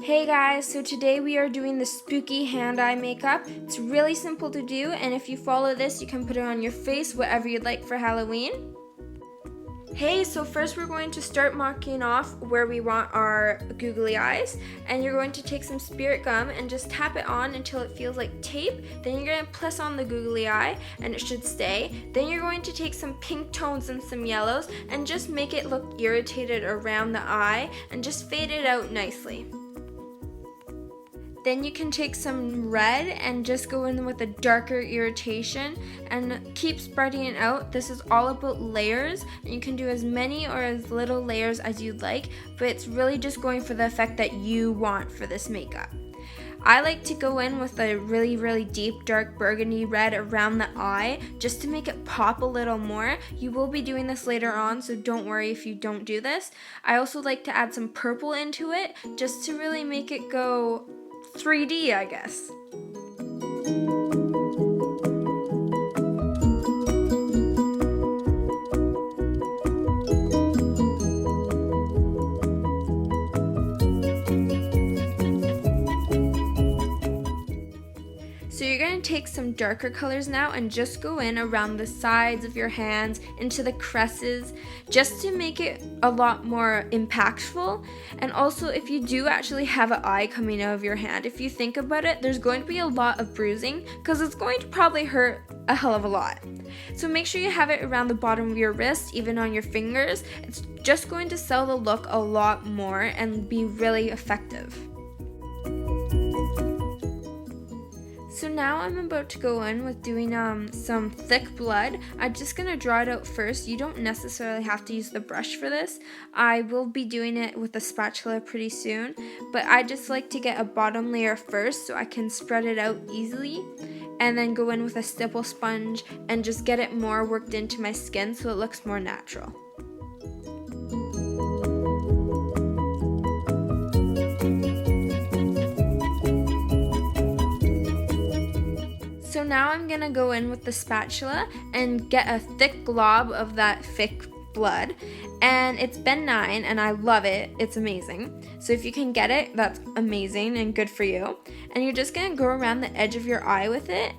Hey guys, so today we are doing the spooky hand-eye makeup. It's really simple to do, and if you follow this, you can put it on your face, whatever you'd like for Halloween. Hey, so first we're going to start marking off where we want our googly eyes, and you're going to take some spirit gum and just tap it on until it feels like tape. Then you're going to press on the googly eye and it should stay. Then you're going to take some pink tones and some yellows and just make it look irritated around the eye and just fade it out nicely. Then you can take some red and just go in with a darker irritation and keep spreading it out. This is all about layers, and you can do as many or as little layers as you'd like, but it's really just going for the effect that you want for this makeup. I like to go in with a really deep dark burgundy red around the eye just to make it pop a little more. You will be doing this later on, so don't worry if you don't do this. I also like to add some purple into it just to really make it go 3D, I guess. So you're going to take some darker colors now and just go in around the sides of your hands, into the creases, just to make it a lot more impactful. And also, if you do actually have an eye coming out of your hand, if you think about it, there's going to be a lot of bruising because it's going to probably hurt a hell of a lot. So make sure you have it around the bottom of your wrist, even on your fingers. It's just going to sell the look a lot more and be really effective. So now I'm about to go in with doing some thick blood. I'm just going to draw it out first. You don't necessarily have to use the brush for this. I will be doing it with a spatula pretty soon, but I just like to get a bottom layer first so I can spread it out easily, and then go in with a stipple sponge and just get it more worked into my skin so it looks more natural. So now I'm going to go in with the spatula and get a thick glob of that thick blood, and it's benign and I love it. It's amazing. So if you can get it, that's amazing and good for you. And you're just going to go around the edge of your eye with it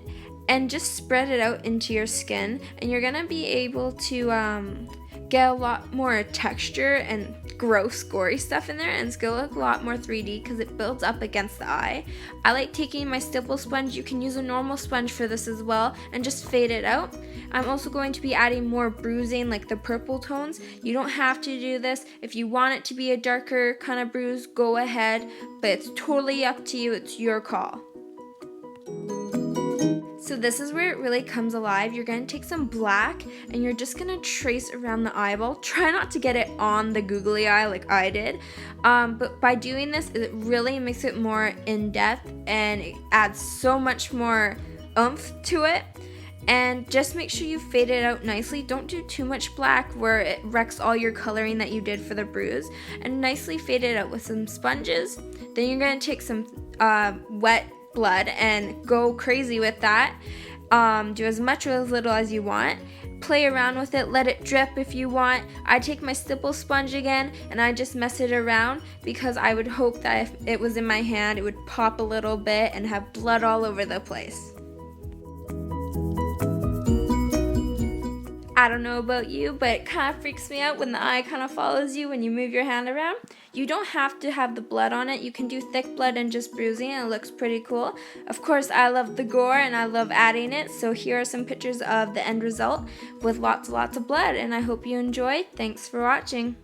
and just spread it out into your skin, and you're going to be able to get a lot more texture and gross gory stuff in there, and it's gonna look a lot more 3D because it builds up against the eye. I like taking my stipple sponge. You can use a normal sponge for this as well and just fade it out. I'm also going to be adding more bruising, like the purple tones. You don't have to do this. If you want it to be a darker kind of bruise, go ahead, but it's totally up to you. It's your call. So this is where it really comes alive. You're going to take some black and you're just going to trace around the eyeball. Try not to get it on the googly eye like I did. But by doing this, it really makes it more in-depth and it adds so much more oomph to it. And just make sure you fade it out nicely. Don't do too much black where it wrecks all your coloring that you did for the bruise. And nicely fade it out with some sponges. Then you're going to take some wet blood and go crazy with that. Do as much or as little as you want. Play around with it, let it drip if you want. I take my stipple sponge again and I just mess it around because I would hope that if it was in my hand it would pop a little bit and have blood all over the place. I don't know about you, but it kind of freaks me out when the eye kind of follows you when you move your hand around. You don't have to have the blood on it. You can do thick blood and just bruising and it looks pretty cool. Of course, I love the gore and I love adding it, so here are some pictures of the end result with lots of blood, and I hope you enjoyed. Thanks for watching.